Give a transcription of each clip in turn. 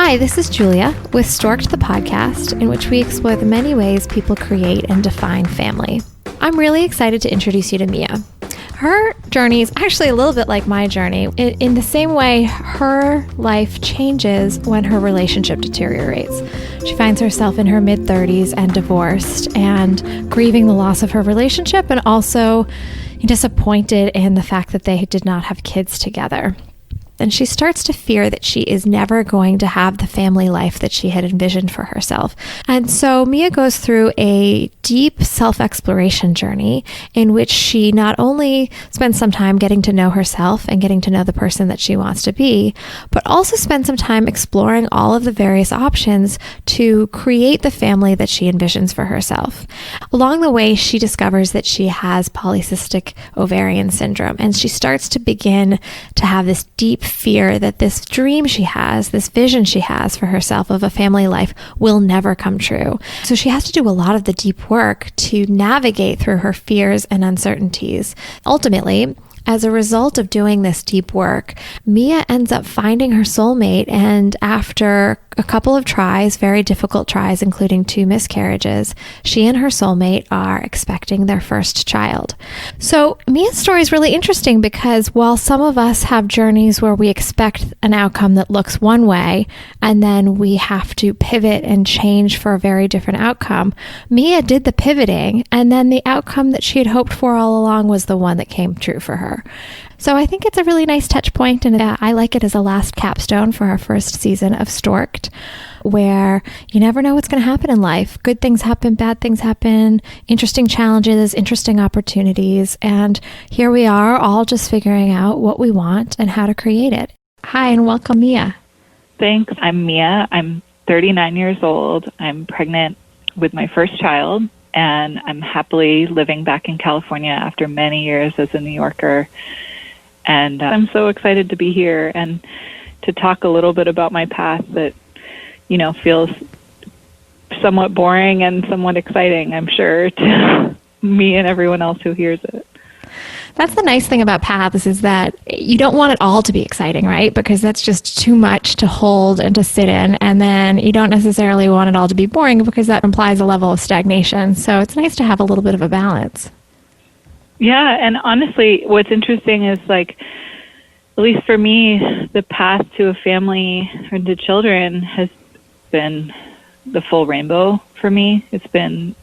Hi, this is Julia with Stork'd, the podcast, in which we explore the many ways people create and define family. I'm really excited to introduce you to Mia. Her journey is actually a little bit like my journey. In the same way, her life changes when her relationship deteriorates. She finds herself in her mid-30s and divorced and grieving the loss of her relationship and also disappointed in the fact that they did not have kids together. And she starts to fear that she is never going to have the family life that she had envisioned for herself. And so Mia goes through a deep self-exploration journey in which she not only spends some time getting to know herself and getting to know the person that she wants to be, but also spends some time exploring all of the various options to create the family that she envisions for herself. Along the way, she discovers that she has polycystic ovarian syndrome, and she starts to begin to have this deep fear that this dream she has, this vision she has for herself of a family life will never come true. So she has to do a lot of the deep work to navigate through her fears and uncertainties. Ultimately, as a result of doing this deep work, Mia ends up finding her soulmate, and after a couple of tries, very difficult tries, including 2 miscarriages, she and her soulmate are expecting their first child. So Mia's story is really interesting because while some of us have journeys where we expect an outcome that looks one way, and then we have to pivot and change for a very different outcome, Mia did the pivoting, and then the outcome that she had hoped for all along was the one that came true for her. So I think it's a really nice touch point, and I like it as a last capstone for our first season of Stork'd, where you never know what's going to happen in life. Good things happen, bad things happen, interesting challenges, interesting opportunities, and here we are all just figuring out what we want and how to create it. Hi, and welcome, Mia. Thanks. I'm Mia. I'm 39 years old. I'm pregnant with my first child, and I'm happily living back in California after many years as a New Yorker. And I'm so excited to be here and to talk a little bit about my path that, feels somewhat boring and somewhat exciting, I'm sure, to me and everyone else who hears it. That's the nice thing about paths is that you don't want it all to be exciting, right? Because that's just too much to hold and to sit in. And then you don't necessarily want it all to be boring because that implies a level of stagnation. So it's nice to have a little bit of a balance. Yeah, and honestly, what's interesting is, at least for me, the path to a family or to children has been the full rainbow for me. It's been,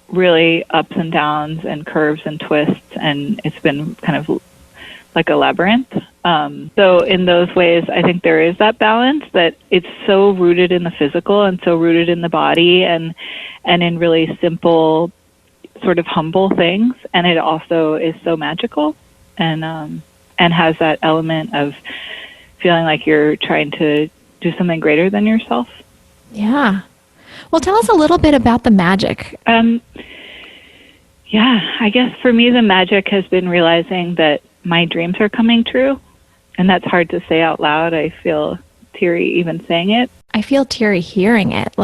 really ups and downs and curves and twists, and it's been kind of like a labyrinth. So in those ways, I think there is that balance, that it's so rooted in the physical and so rooted in the body and in really simple, sort of humble things, and it also is so magical and has that element of feeling like you're trying to do something greater than yourself. Yeah. Well, tell us a little bit about the magic. Yeah, I guess for me the magic has been realizing that my dreams are coming true, and that's hard to say out loud. I feel teary even saying it. I feel teary hearing it.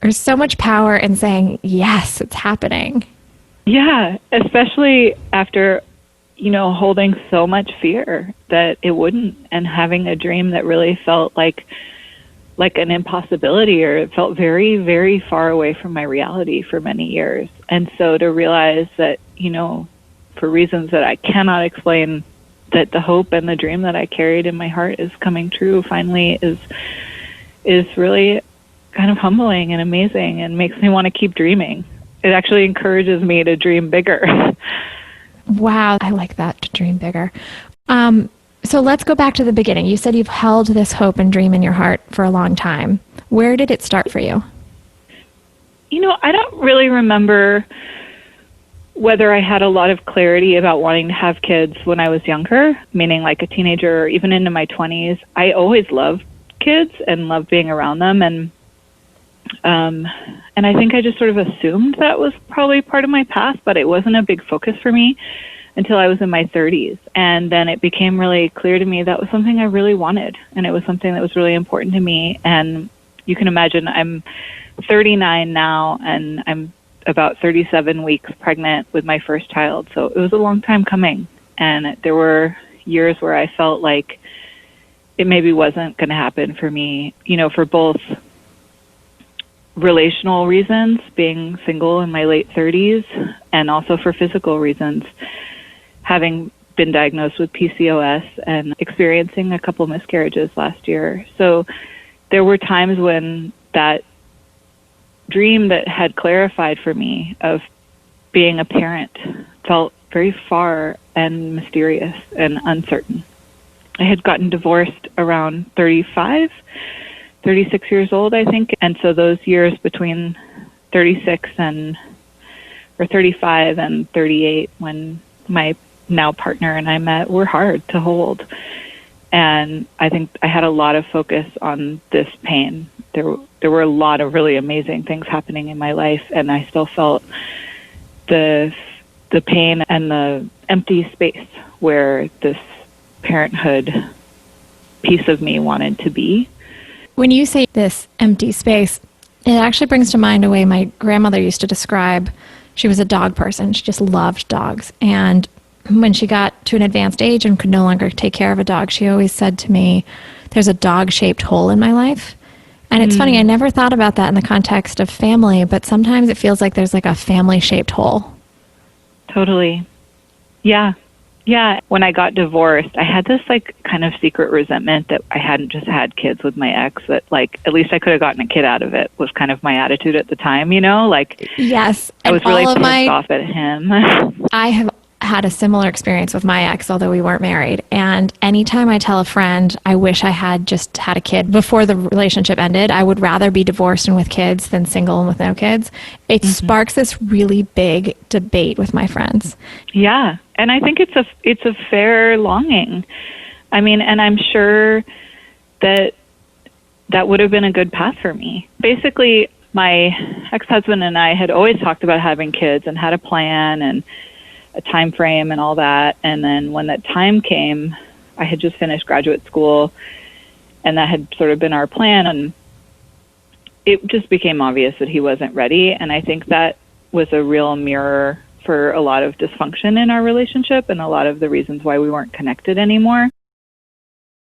There's so much power in saying, yes, it's happening. Yeah, especially after, holding so much fear that it wouldn't, and having a dream that really felt like an impossibility, or it felt very, very far away from my reality for many years. And so to realize that, for reasons that I cannot explain, that the hope and the dream that I carried in my heart is coming true finally is really kind of humbling and amazing, and makes me want to keep dreaming. It actually encourages me to dream bigger. Wow, I like that, to dream bigger. So let's go back to the beginning. You said you've held this hope and dream in your heart for a long time. Where did it start for you? I don't really remember whether I had a lot of clarity about wanting to have kids when I was younger, meaning like a teenager or even into my 20s. I always loved kids and loved being around them, and I think I just sort of assumed that was probably part of my path, but it wasn't a big focus for me until I was in my 30s. And then it became really clear to me that was something I really wanted, and it was something that was really important to me. And you can imagine I'm 39 now, and I'm about 37 weeks pregnant with my first child. So it was a long time coming. And there were years where I felt like it maybe wasn't going to happen for me, for both relational reasons, being single in my late 30s, and also for physical reasons, having been diagnosed with PCOS and experiencing a couple miscarriages last year. So there were times when that dream that had clarified for me of being a parent felt very far and mysterious and uncertain. I had gotten divorced around 36 years old, I think. And so those years between 35 and 38, when my now partner and I met, were hard to hold. And I think I had a lot of focus on this pain. There were a lot of really amazing things happening in my life, and I still felt the pain and the empty space where this parenthood piece of me wanted to be. When you say this empty space, it actually brings to mind a way my grandmother used to describe. She was a dog person. She just loved dogs. And when she got to an advanced age and could no longer take care of a dog, she always said to me, there's a dog-shaped hole in my life. And it's funny, I never thought about that in the context of family, but sometimes it feels like there's like a family-shaped hole. Totally. Yeah. When I got divorced, I had this like kind of secret resentment that I hadn't just had kids with my ex, that like at least I could have gotten a kid out of it, was kind of my attitude at the time, like yes, I was really pissed off at him. I have had a similar experience with my ex, although we weren't married. And anytime I tell a friend I wish I had just had a kid before the relationship ended, I would rather be divorced and with kids than single and with no kids. It sparks this really big debate with my friends. Yeah. And I think it's a fair longing. I mean, and I'm sure that would have been a good path for me. Basically, my ex-husband and I had always talked about having kids and had a plan and a time frame and all that. And then when that time came, I had just finished graduate school, and that had sort of been our plan. And it just became obvious that he wasn't ready. And I think that was a real mirror for a lot of dysfunction in our relationship and a lot of the reasons why we weren't connected anymore.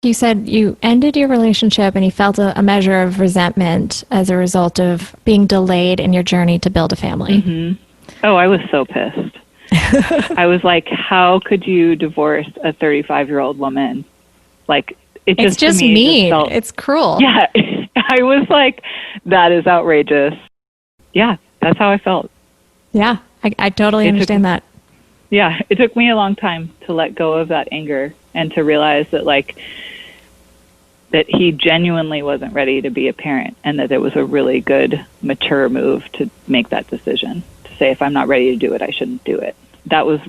You said you ended your relationship and you felt a measure of resentment as a result of being delayed in your journey to build a family. Mm-hmm. Oh, I was so pissed. I was like, how could you divorce a 35-year-old woman? Like, it's just mean. It's cruel. Yeah. I was like, that is outrageous. Yeah, that's how I felt. Yeah, I totally understand that. Yeah, it took me a long time to let go of that anger and to realize that, that he genuinely wasn't ready to be a parent, and that it was a really good, mature move to make that decision. Say, if I'm not ready to do it, I shouldn't do it. That was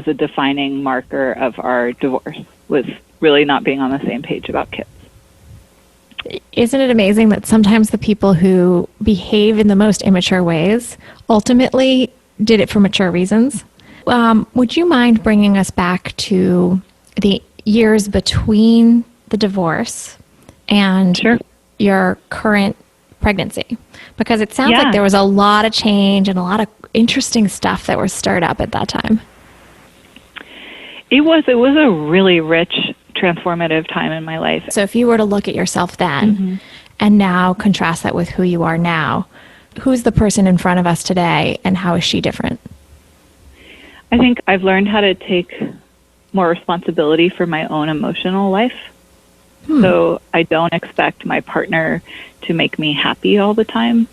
a defining marker of our divorce, was really not being on the same page about kids. Isn't it amazing that sometimes the people who behave in the most immature ways ultimately did it for mature reasons? Would you mind bringing us back to the years between the divorce and your current pregnancy? Because it sounds like there was a lot of change and a lot of interesting stuff that was stirred up at that time. It was a really rich, transformative time in my life. So if you were to look at yourself then and now contrast that with who you are now, who's the person in front of us today and how is she different? I think I've learned how to take more responsibility for my own emotional life. So I don't expect my partner to make me happy all the time.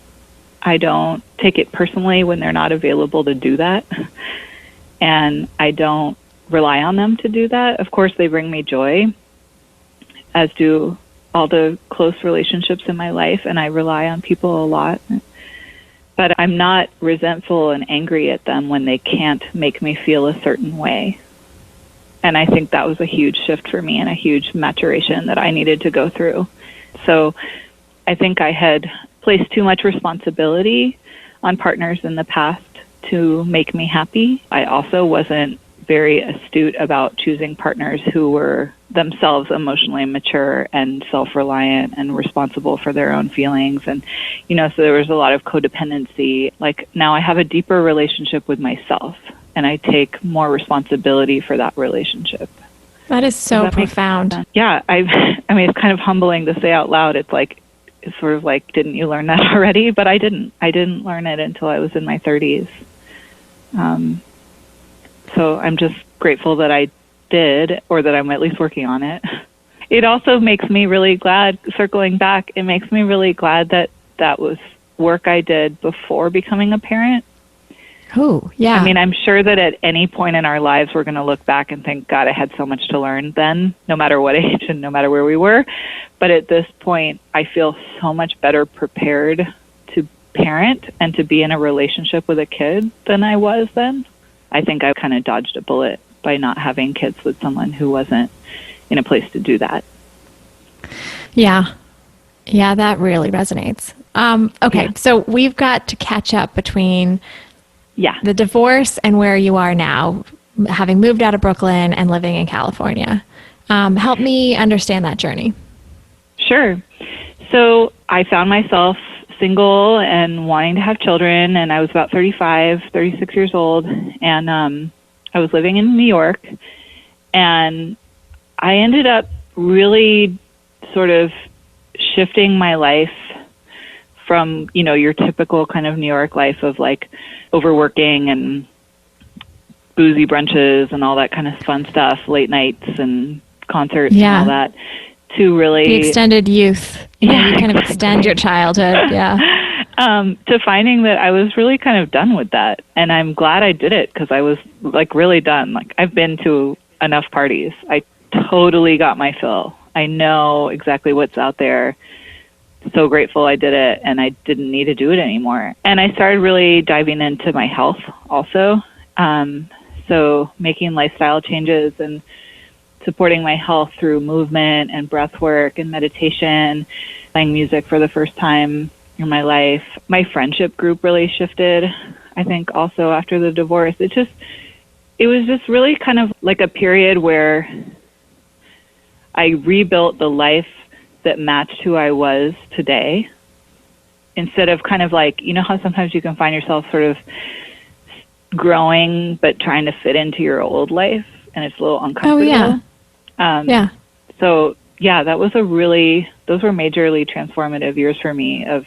I don't take it personally when they're not available to do that. And I don't rely on them to do that. Of course, they bring me joy, as do all the close relationships in my life, and I rely on people a lot. But I'm not resentful and angry at them when they can't make me feel a certain way. And I think that was a huge shift for me and a huge maturation that I needed to go through. So I think I had placed too much responsibility on partners in the past to make me happy. I also wasn't very astute about choosing partners who were themselves emotionally mature and self-reliant and responsible for their own feelings. And, so there was a lot of codependency. Like, now I have a deeper relationship with myself, and I take more responsibility for that relationship. That is so profound. Yeah. I mean, it's kind of humbling to say out loud. It's sort of like, didn't you learn that already? But I didn't learn it until I was in my 30s. So I'm just grateful that I did, or that I'm at least working on it. It also makes me really glad, circling back, it makes me really glad that that was work I did before becoming a parent. Oh, yeah. I mean, I'm sure that at any point in our lives, we're going to look back and think, God, I had so much to learn then, no matter what age and no matter where we were. But at this point, I feel so much better prepared to parent and to be in a relationship with a kid than I was then. I think I kind of dodged a bullet by not having kids with someone who wasn't in a place to do that. Yeah. Yeah, that really resonates. Okay, so we've got to catch up between the divorce and where you are now, having moved out of Brooklyn and living in California. Help me understand that journey. Sure. So I found myself single and wanting to have children, and I was about 36 years old, and I was living in New York, and I ended up really sort of shifting my life from, your typical kind of New York life of like overworking and boozy brunches and all that kind of fun stuff, late nights and concerts and all that, to really... The extended youth. You kind of extend your childhood. Yeah. To finding that I was really kind of done with that. And I'm glad I did it, because I was like really done. Like, I've been to enough parties. I totally got my fill. I know exactly what's out there. So grateful I did it, and I didn't need to do it anymore. And I started really diving into my health also. So making lifestyle changes and supporting my health through movement and breath work and meditation, playing music for the first time in my life. My friendship group really shifted, I think, also after the divorce. It was just really kind of like a period where I rebuilt the life that matched who I was today, instead of kind of like, how sometimes you can find yourself sort of growing but trying to fit into your old life, and it's a little uncomfortable. Oh, yeah. So, that was those were majorly transformative years for me, of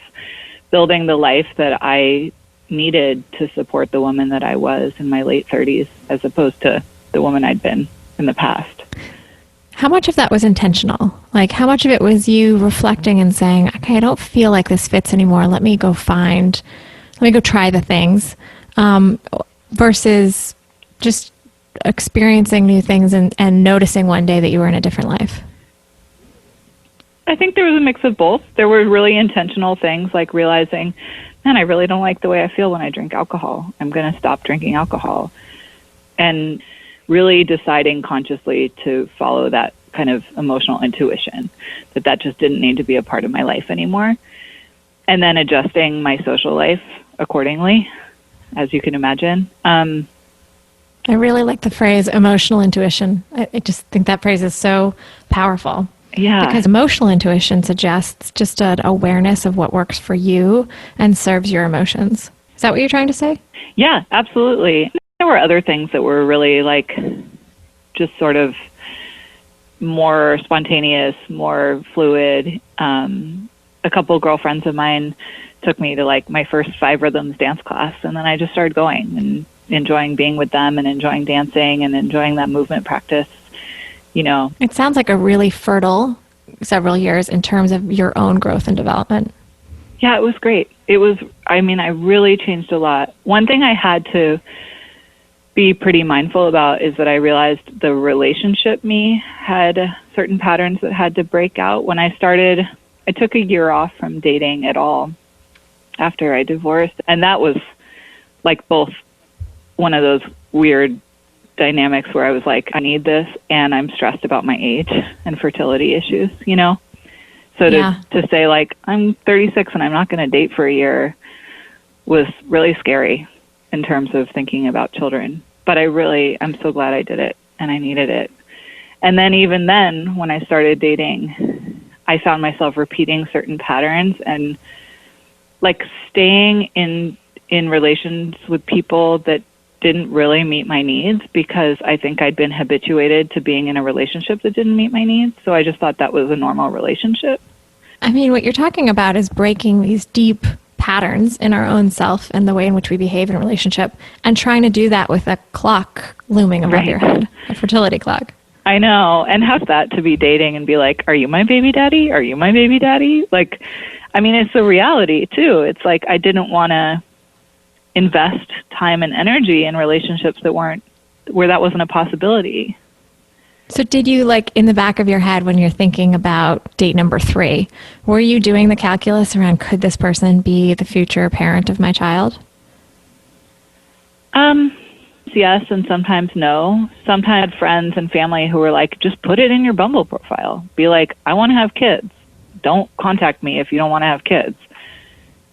building the life that I needed to support the woman that I was in my late 30s, as opposed to the woman I'd been in the past. How much of that was intentional? Like, how much of it was you reflecting and saying, okay, I don't feel like this fits anymore. Let me go try the things, versus just experiencing new things and noticing one day that you were in a different life? I think there was a mix of both. There were really intentional things, like realizing, man, I really don't like the way I feel when I drink alcohol. I'm going to stop drinking alcohol. And really deciding consciously to follow that kind of emotional intuition, that just didn't need to be a part of my life anymore. And then adjusting my social life accordingly, as you can imagine. I really like the phrase emotional intuition. I just think that phrase is so powerful. Yeah. Because emotional intuition suggests just an awareness of what works for you and serves your emotions. Is that what you're trying to say? Yeah, absolutely. There were other things that were really like just sort of more spontaneous, more fluid. A couple of girlfriends of mine took me to like my first 5 rhythms dance class, and then I just started going and enjoying being with them and enjoying dancing and enjoying that movement practice. It sounds like a really fertile several years in terms of your own growth and development. Yeah, it was great. I really changed a lot. One thing I had to be pretty mindful about is that I realized the relationship me had certain patterns that had to break out. When I took a year off from dating at all after I divorced. And that was like both one of those weird dynamics where I was like, I need this, and I'm stressed about my age and fertility issues, So to say like, I'm 36 and I'm not going to date for a year was really scary in terms of thinking about children. But I'm so glad I did it, and I needed it. And then even then, when I started dating, I found myself repeating certain patterns and like staying in relations with people that didn't really meet my needs because I think I'd been habituated to being in a relationship that didn't meet my needs. So I just thought that was a normal relationship. I mean, what you're talking about is breaking these deep patterns in our own self and the way in which we behave in a relationship, and trying to do that with a clock looming above your head, a fertility clock. I know. And how's that to be dating and be like, are you my baby daddy? Are you my baby daddy? Like, I mean, it's a reality too. It's like, I didn't want to invest time and energy in relationships that weren't, where that wasn't a possibility. So did you, like, in the back of your head when you're thinking about date number 3, were you doing the calculus around, could this person be the future parent of my child? Yes, and sometimes no. Sometimes I had friends and family who were like, just put it in your Bumble profile. Be like, I want to have kids. Don't contact me if you don't want to have kids.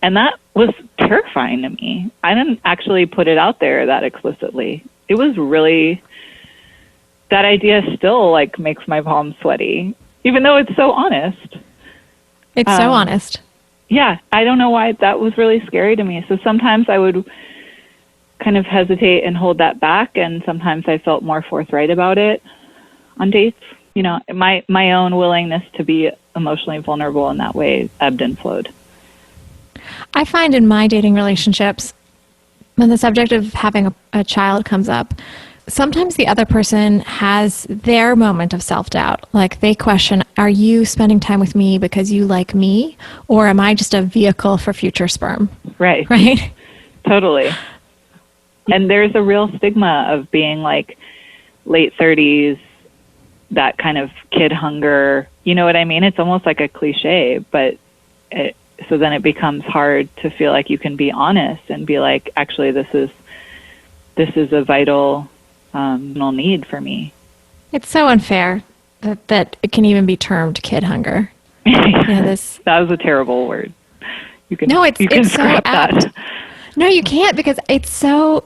And that was terrifying to me. I didn't actually put it out there that explicitly. It was really, that idea still like makes my palms sweaty, even though it's so honest. It's so honest. Yeah, I don't know why that was really scary to me. So sometimes I would kind of hesitate and hold that back, and sometimes I felt more forthright about it on dates. You know, my own willingness to be emotionally vulnerable in that way ebbed and flowed. I find in my dating relationships, when the subject of having a child comes up, sometimes the other person has their moment of self-doubt. Like, they question, are you spending time with me because you like me, or am I just a vehicle for future sperm? Right. Right? Totally. And there's a real stigma of being like late 30s, that kind of kid hunger. You know what I mean? It's almost like a cliche, but so then it becomes hard to feel like you can be honest and be like, actually, this is a vital need for me. It's so unfair that it can even be termed kid hunger. You know, that was a terrible word. You can it's so scrap apt. that. No, you can't, because it's so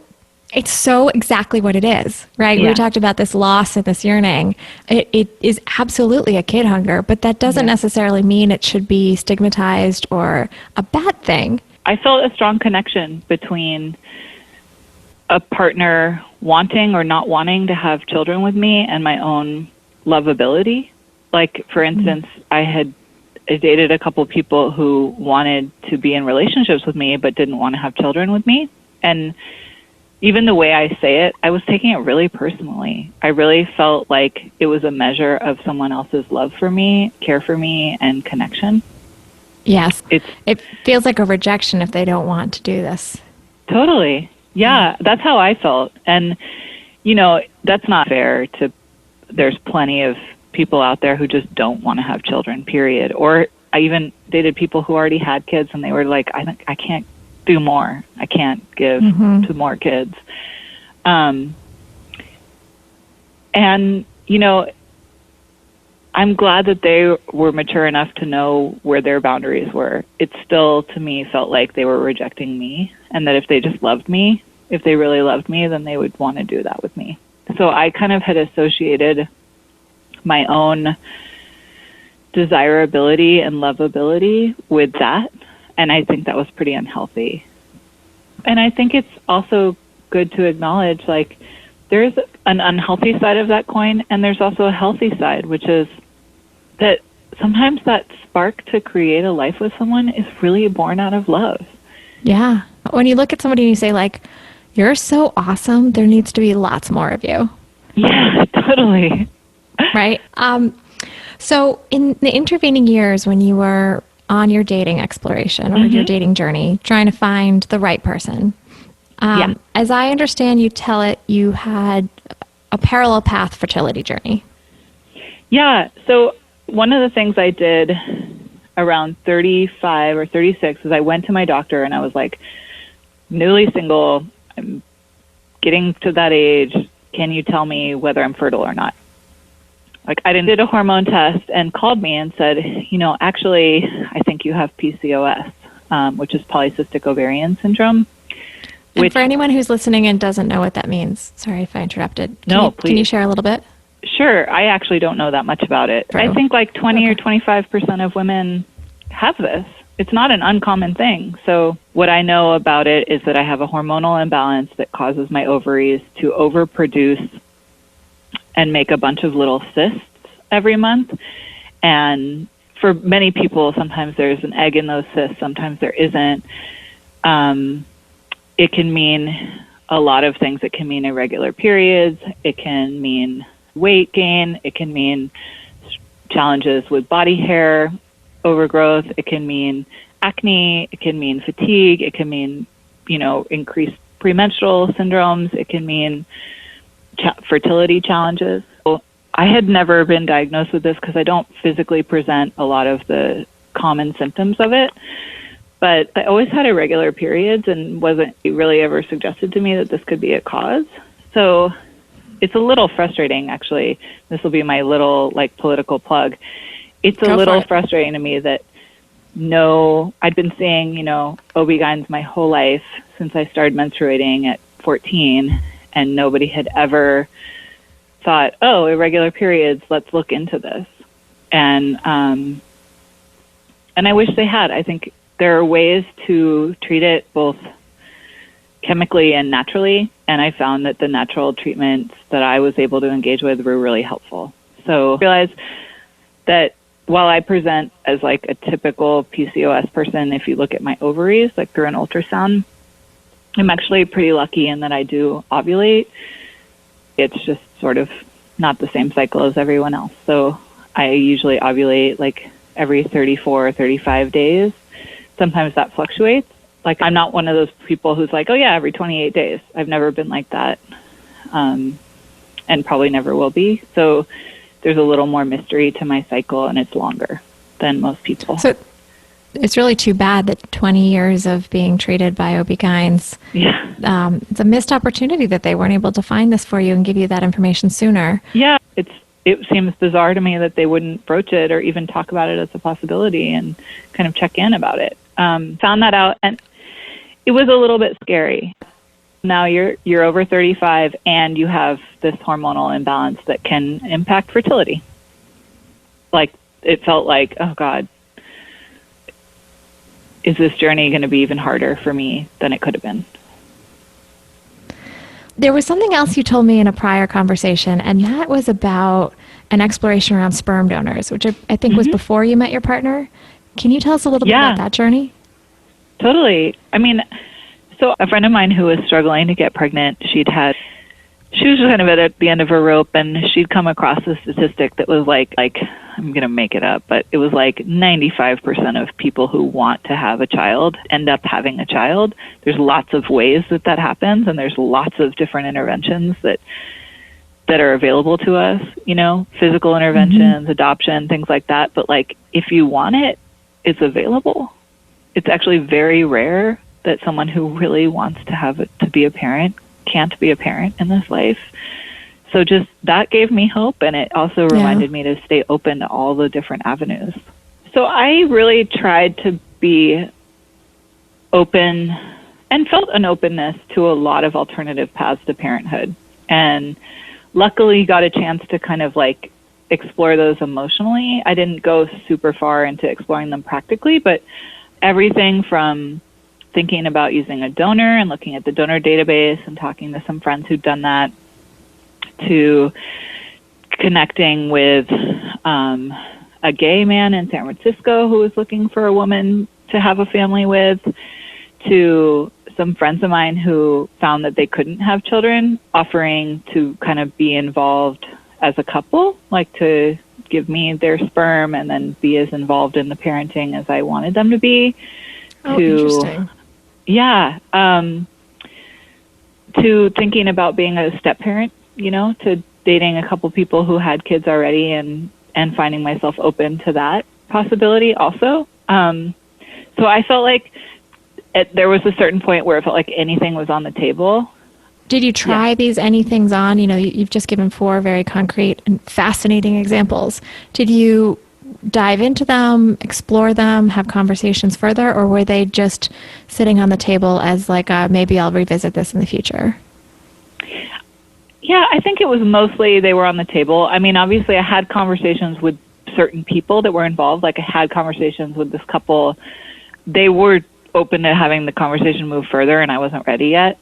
exactly what it is, right? Yeah. We talked about this loss and this yearning. It is absolutely a kid hunger, but that doesn't necessarily mean it should be stigmatized or a bad thing. I felt a strong connection between a partner wanting or not wanting to have children with me and my own lovability. Like, for instance, I dated a couple people who wanted to be in relationships with me but didn't want to have children with me. And even the way I say it, I was taking it really personally. I really felt like it was a measure of someone else's love for me, care for me, and connection. Yes. It feels like a rejection if they don't want to do this. Totally. Yeah, that's how I felt. And, you know, that's not fair there's plenty of people out there who just don't want to have children, period. Or I even dated people who already had kids and they were like, I can't do more. I can't give to more kids. And, you know, I'm glad that they were mature enough to know where their boundaries were. It still, to me, felt like they were rejecting me, and that if they just loved me, if they really loved me, then they would want to do that with me. So I kind of had associated my own desirability and lovability with that. And I think that was pretty unhealthy. And I think it's also good to acknowledge, like, there's an unhealthy side of that coin, and there's also a healthy side, which is that sometimes that spark to create a life with someone is really born out of love. Yeah. When you look at somebody and you say, like, you're so awesome, there needs to be lots more of you. Yeah, totally. Right? So in the intervening years when you were on your dating exploration or your dating journey, trying to find the right person, as I understand you tell it, you had a parallel path fertility journey. Yeah. So one of the things I did around 35 or 36 is I went to my doctor and I was like, newly single, I'm getting to that age. Can you tell me whether I'm fertile or not? Like, I did a hormone test and called me and said, you know, actually, I think you have PCOS, which is polycystic ovarian syndrome. And for anyone who's listening and doesn't know what that means, sorry if I interrupted. Please. Can you share a little bit? Sure. I actually don't know that much about it. True. I think like 20 or 25% of women have this. it's not an uncommon thing. So what I know about it is that I have a hormonal imbalance that causes my ovaries to overproduce and make a bunch of little cysts every month. And for many people, sometimes there's an egg in those cysts, sometimes there isn't. It can mean a lot of things. It can mean irregular periods. It can mean weight gain. It can mean challenges with body hair overgrowth. It can mean acne. It can mean fatigue. It can mean, increased premenstrual syndromes. It can mean fertility challenges. So I had never been diagnosed with this because I don't physically present a lot of the common symptoms of it. But I always had irregular periods and wasn't really ever suggested to me that this could be a cause. So it's a little frustrating, actually. This will be my little political plug. It's a little frustrating to me that I'd been seeing, OB-GYNs my whole life since I started menstruating at 14, and nobody had ever thought, oh, irregular periods, let's look into this. And I wish they had. I think there are ways to treat it both chemically and naturally, and I found that the natural treatments that I was able to engage with were really helpful. So I realized that while I present as a typical PCOS person, if you look at my ovaries, through an ultrasound, I'm actually pretty lucky in that I do ovulate. It's just sort of not the same cycle as everyone else. So I usually ovulate every 34 or 35 days. Sometimes that fluctuates. I'm not one of those people who's oh yeah, every 28 days. I've never been like that, and probably never will be. So there's a little more mystery to my cycle, and it's longer than most people. So it's really too bad that 20 years of being treated by OB-GYNs, it's a missed opportunity that they weren't able to find this for you and give you that information sooner. Yeah, it seems bizarre to me that they wouldn't broach it or even talk about it as a possibility and kind of check in about it. Found that out, and it was a little bit scary. Now you're over 35 and you have this hormonal imbalance that can impact fertility. It felt oh God, is this journey going to be even harder for me than it could have been? There was something else you told me in a prior conversation, and that was about an exploration around sperm donors, which I think was before you met your partner. Can you tell us a little bit about that journey? Totally. I mean, so a friend of mine who was struggling to get pregnant, she was just kind of at the end of her rope, and she'd come across a statistic that was I'm going to make it up, but it was 95% of people who want to have a child end up having a child. There's lots of ways that happens, and there's lots of different interventions that are available to us, physical interventions, adoption, things like that. But if you want it, it's available. It's actually very rare that someone who really wants to be a parent can't be a parent in this life. So just that gave me hope, and it also reminded me to stay open to all the different avenues. So I really tried to be open and felt an openness to a lot of alternative paths to parenthood, and luckily got a chance to kind of explore those emotionally. I didn't go super far into exploring them practically, but everything from thinking about using a donor and looking at the donor database and talking to some friends who'd done that, to connecting with a gay man in San Francisco who was looking for a woman to have a family with, to some friends of mine who found that they couldn't have children, offering to kind of be involved as a couple, to give me their sperm and then be as involved in the parenting as I wanted them to be. Interesting. Yeah. To thinking about being a step parent, to dating a couple people who had kids already and finding myself open to that possibility also. So I felt there was a certain point where it felt like anything was on the table. Did you try these anythings on? You've just given 4 very concrete and fascinating examples. Did you dive into them, explore them, have conversations further, or were they just sitting on the table as maybe I'll revisit this in the future? Yeah, I think it was mostly they were on the table. I mean, obviously I had conversations with certain people that were involved. I had conversations with this couple they were open to having the conversation move further, and I wasn't ready yet.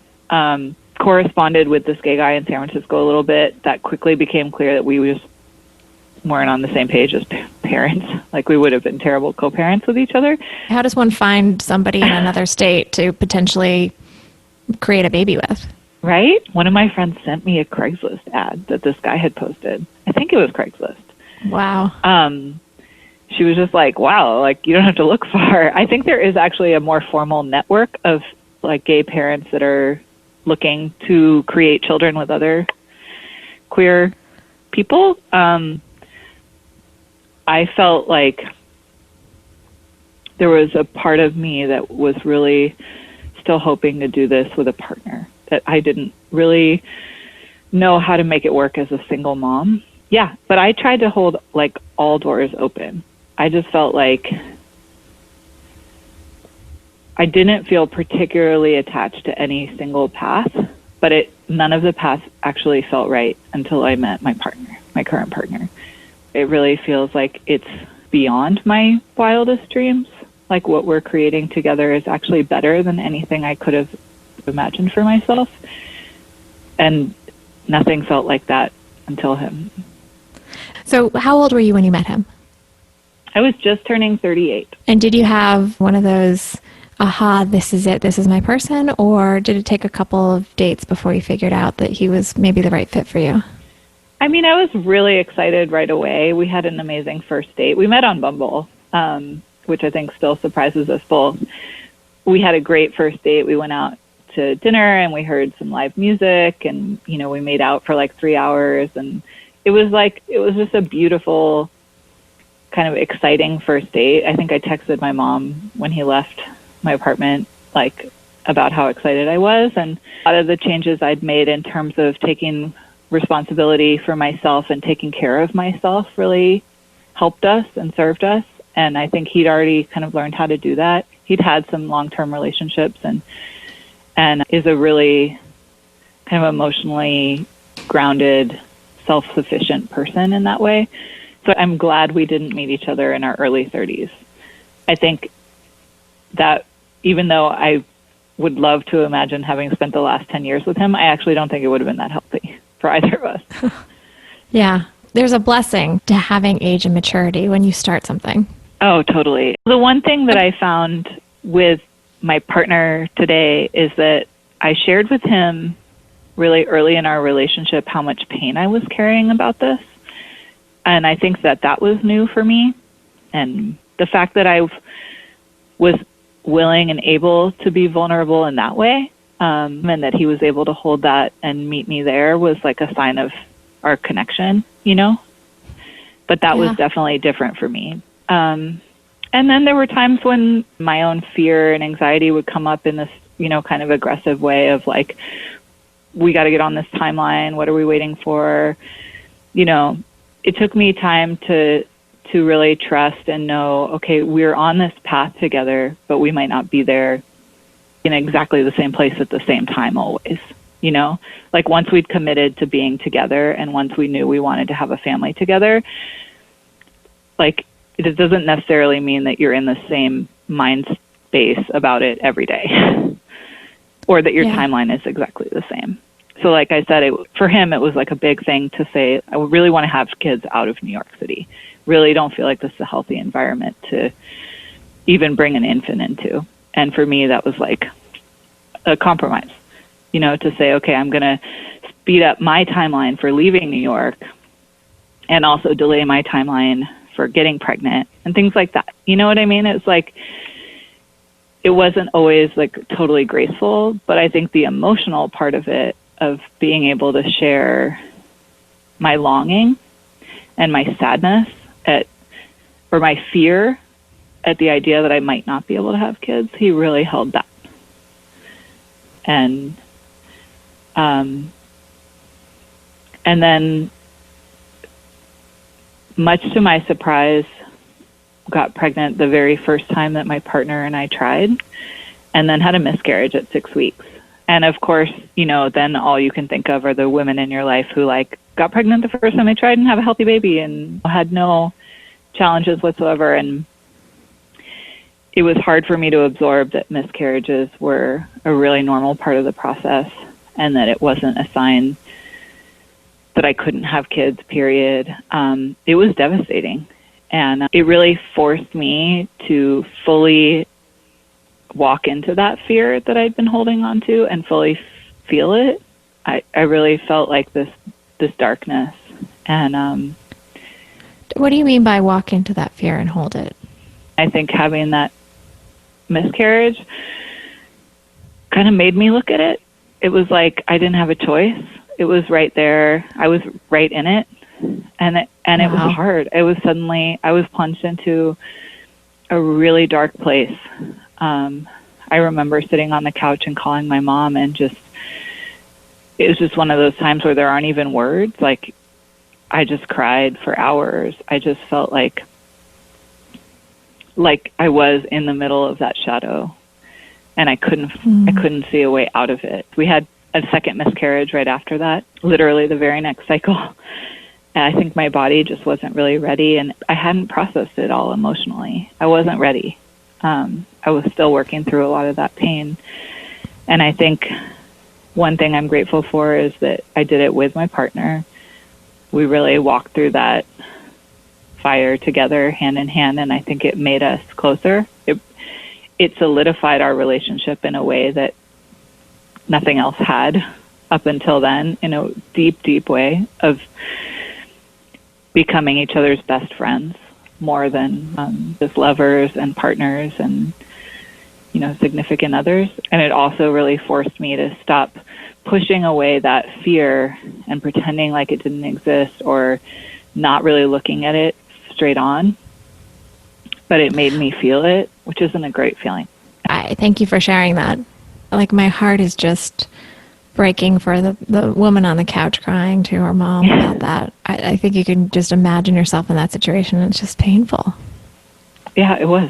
Corresponded with this gay guy in San Francisco a little bit. That quickly became clear that we just weren't on the same page as parents. Like, we would have been terrible co-parents with each other. How does one find somebody in another state to potentially create a baby with? Right? One of my friends sent me a Craigslist ad that this guy had posted. I think it was Craigslist. Wow. She was just like, wow, like, you don't have to look far. I think there is actually a more formal network of like gay parents that are looking to create children with other queer people. I felt like there was a part of me that was really still hoping to do this with a partner, that I didn't really know how to make it work as a single mom. Yeah, but I tried to hold like all doors open. I just felt like I didn't feel particularly attached to any single path, but none of the paths actually felt right until I met my partner, my current partner. It really feels like it's beyond my wildest dreams. Like, what we're creating together is actually better than anything I could have imagined for myself. And nothing felt like that until him. So how old were you when you met him? I was just turning 38. And did you have one of those, aha, this is it, this is my person? Or did it take a couple of dates before you figured out that he was maybe the right fit for you? I mean, I was really excited right away. We had an amazing first date. We met on Bumble, which I think still surprises us both. We had a great first date. We went out to dinner and we heard some live music, and, you know, we made out for like 3 hours, and it was just a beautiful, kind of exciting first date. I think I texted my mom when he left my apartment, like, about how excited I was, and a lot of the changes I'd made in terms of taking responsibility for myself and taking care of myself really helped us and served us. And I think he'd already kind of learned how to do that. He'd had some long-term relationships and is a really kind of emotionally grounded, self-sufficient person in that way. So I'm glad we didn't meet each other in our early 30s. I think that even though I would love to imagine having spent the last 10 years with him, I actually don't think it would have been that healthy for either of us. Yeah. There's a blessing to having age and maturity when you start something. Oh, totally. The one thing that I found with my partner today is that I shared with him really early in our relationship how much pain I was carrying about this. And I think that was new for me. And the fact that I was willing and able to be vulnerable in that way, and that he was able to hold that and meet me there, was like a sign of our connection, you know? But that was definitely different for me. And then there were times when my own fear and anxiety would come up in this, you know, kind of aggressive way of like, we got to get on this timeline. What are we waiting for? You know, it took me time to really trust and know, okay, we're on this path together, but we might not be there in exactly the same place at the same time always, you know? Like, once we'd committed to being together and once we knew we wanted to have a family together, like, it doesn't necessarily mean that you're in the same mind space about it every day or that your timeline is exactly the same. So like I said, for him, it was like a big thing to say, I would really want to have kids out of New York City. Really don't feel like this is a healthy environment to even bring an infant into. And for me, that was like a compromise, you know, to say, okay, I'm going to speed up my timeline for leaving New York and also delay my timeline for getting pregnant and things like that. You know what I mean? It's like, it wasn't always like totally graceful, but I think the emotional part of it, of being able to share my longing and my sadness or my fear at the idea that I might not be able to have kids, he really held that. And then, much to my surprise, got pregnant the very first time that my partner and I tried, and then had a miscarriage at 6 weeks. And of course, you know, then all you can think of are the women in your life who like got pregnant the first time they tried and have a healthy baby and had no challenges whatsoever. And it was hard for me to absorb that miscarriages were a really normal part of the process and that it wasn't a sign that I couldn't have kids, period. It was devastating. And it really forced me to fully walk into that fear that I'd been holding on to and fully feel it. I really felt like this darkness. And what do you mean by walk into that fear and hold it? I think having that miscarriage kind of made me look at it. It was like I didn't have a choice. It was right there. I was right in it. And it was hard. It was I was plunged into a really dark place. I remember sitting on the couch and calling my mom, and it was just one of those times where there aren't even words. Like, I just cried for hours. I just felt like I was in the middle of that shadow, and I couldn't see a way out of it. We had a second miscarriage right after that, literally the very next cycle. And I think my body just wasn't really ready, and I hadn't processed it all emotionally. I wasn't ready. I was still working through a lot of that pain. And I think one thing I'm grateful for is that I did it with my partner. We really walked through that fire together, hand in hand, and I think it made us closer. It solidified our relationship in a way that nothing else had up until then, in a deep, deep way of becoming each other's best friends more than just lovers and partners and, significant others. And it also really forced me to stop pushing away that fear and pretending like it didn't exist or not really looking at it straight on. But it made me feel it, which isn't a great feeling. I thank you for sharing that. Like, my heart is just breaking for the woman on the couch crying to her mom about that. I think you can just imagine yourself in that situation. It's just painful. Yeah, it was.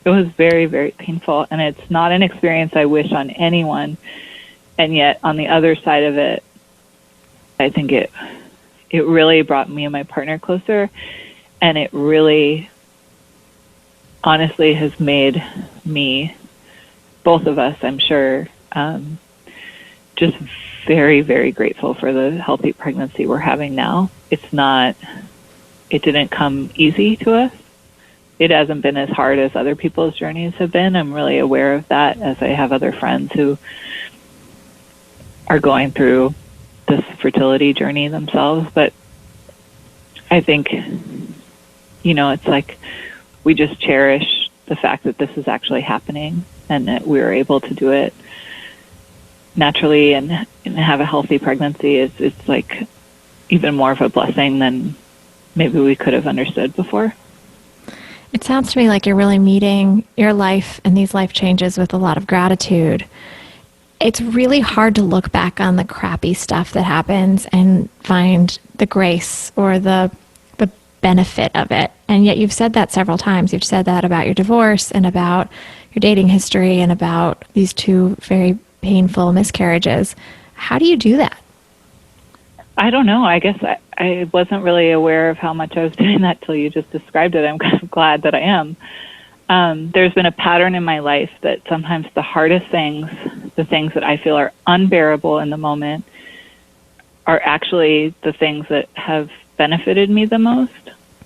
It was very, very painful. And it's not an experience I wish on anyone. And yet, on the other side of it, I think it really brought me and my partner closer. And it really, honestly, has made me, both of us, I'm sure, just very, very grateful for the healthy pregnancy we're having now. It didn't come easy to us. It hasn't been as hard as other people's journeys have been. I'm really aware of that, as I have other friends who are going through this fertility journey themselves. But I think, it's like we just cherish the fact that this is actually happening and that we were able to do it naturally and have a healthy pregnancy. It's like even more of a blessing than maybe we could have understood before. It sounds to me like you're really meeting your life and these life changes with a lot of gratitude. It's really hard to look back on the crappy stuff that happens and find the grace or the benefit of it. And yet you've said that several times. You've said that about your divorce and about your dating history and about these two very painful miscarriages. How do you do that? I don't know. I guess I wasn't really aware of how much I was doing that till you just described it. I'm kind of glad that I am. There's been a pattern in my life that sometimes the hardest things, the things that I feel are unbearable in the moment, are actually the things that have benefited me the most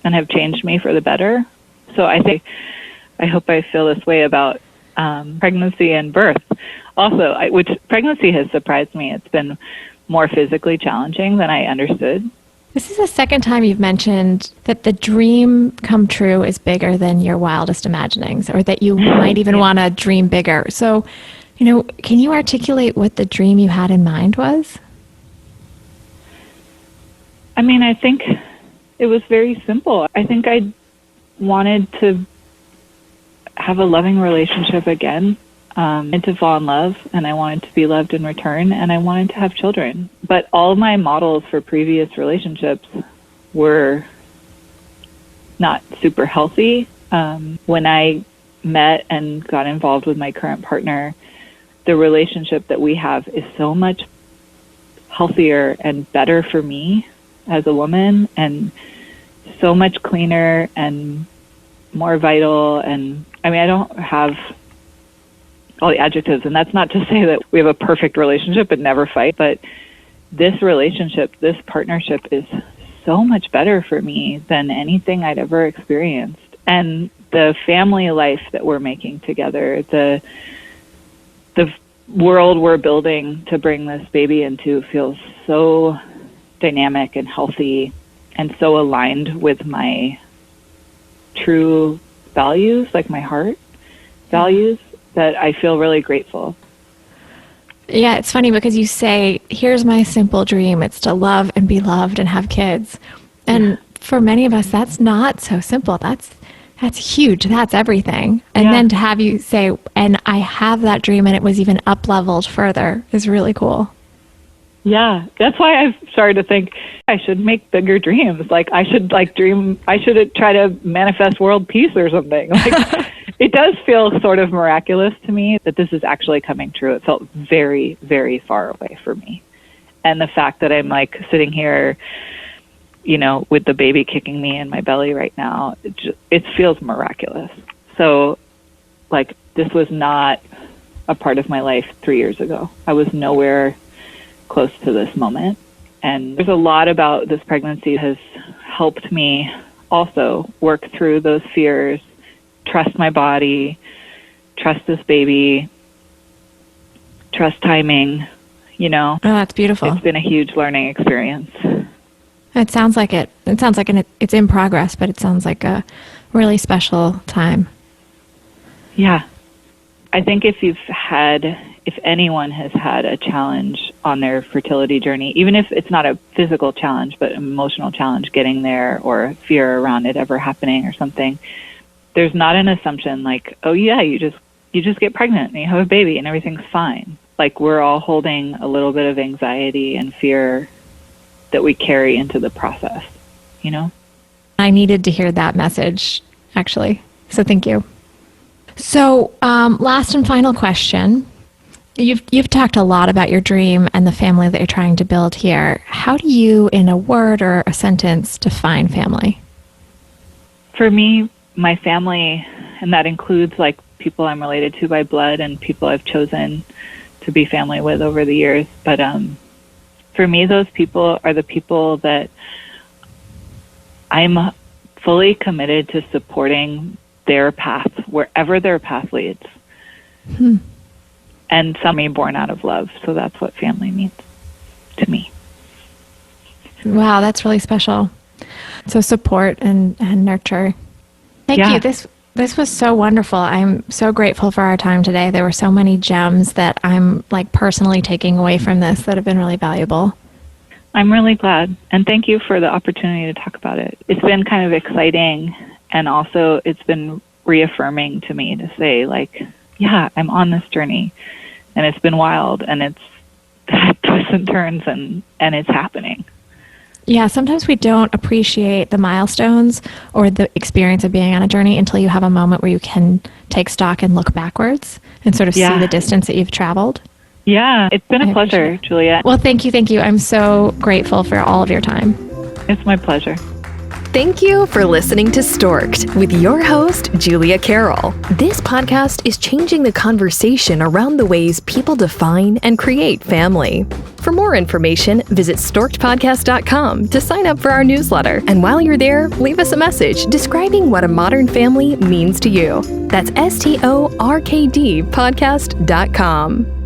and have changed me for the better. So I hope I feel this way about pregnancy and birth. Also, which pregnancy has surprised me. It's been more physically challenging than I understood. This is the second time you've mentioned that the dream come true is bigger than your wildest imaginings, or that you might even want to dream bigger. So, can you articulate what the dream you had in mind was? I mean, I think it was very simple. I think I wanted to have a loving relationship again, and to fall in love, and I wanted to be loved in return, and I wanted to have children. But all my models for previous relationships were not super healthy. When I met and got involved with my current partner, the relationship that we have is so much healthier and better for me as a woman, and so much cleaner and more vital and I mean, I don't have all the adjectives, and that's not to say that we have a perfect relationship and never fight, but this relationship, this partnership is so much better for me than anything I'd ever experienced. And the family life that we're making together, the world we're building to bring this baby into feels so dynamic and healthy and so aligned with my true values, like my heart values, that I feel really grateful. Yeah, it's funny because you say, here's my simple dream. It's to love and be loved and have kids. And for many of us, that's not so simple. That's huge. That's everything. And then to have you say, and I have that dream and it was even up-leveled further is really cool. Yeah, that's why I've started to think I should make bigger dreams. Like I should try to manifest world peace or something. Like it does feel sort of miraculous to me that this is actually coming true. It felt very, very far away for me. And the fact that I'm like sitting here, you know, with the baby kicking me in my belly right now, it feels miraculous. So like this was not a part of my life 3 years ago. I was nowhere close to this moment. And there's a lot about this pregnancy has helped me also work through those fears, trust my body, trust this baby, trust timing, you know. Oh, that's beautiful. It's been a huge learning experience. It sounds like it. It sounds like it's in progress, but it sounds like a really special time. Yeah. I think if anyone has had a challenge on their fertility journey, even if it's not a physical challenge, but an emotional challenge getting there or fear around it ever happening or something, there's not an assumption like, oh yeah, you just get pregnant and you have a baby and everything's fine. Like we're all holding a little bit of anxiety and fear that we carry into the process, you know? I needed to hear that message, actually. So thank you. So last and final question. You've talked a lot about your dream and the family that you're trying to build here. How do you, in a word or a sentence, define family? For me, my family, and that includes like people I'm related to by blood and people I've chosen to be family with over the years. But for me, those people are the people that I'm fully committed to supporting their path, wherever their path leads. And some are born out of love. So that's what family means to me. Wow, that's really special. So support and nurture. Thank you. This was so wonderful. I'm so grateful for our time today. There were so many gems that I'm like personally taking away from this that have been really valuable. I'm really glad. And thank you for the opportunity to talk about it. It's been kind of exciting. And also it's been reaffirming to me to say like, yeah, I'm on this journey and it's been wild and it's had twists and turns and it's happening. Yeah, sometimes we don't appreciate the milestones or the experience of being on a journey until you have a moment where you can take stock and look backwards and sort of see the distance that you've traveled. Yeah, it's been a pleasure, Julia. Well, thank you. I'm so grateful for all of your time. It's my pleasure. Thank you for listening to Stork'd with your host, Julia Carroll. This podcast is changing the conversation around the ways people define and create family. For more information, visit storkedpodcast.com to sign up for our newsletter. And while you're there, leave us a message describing what a modern family means to you. That's STORKD podcast.com.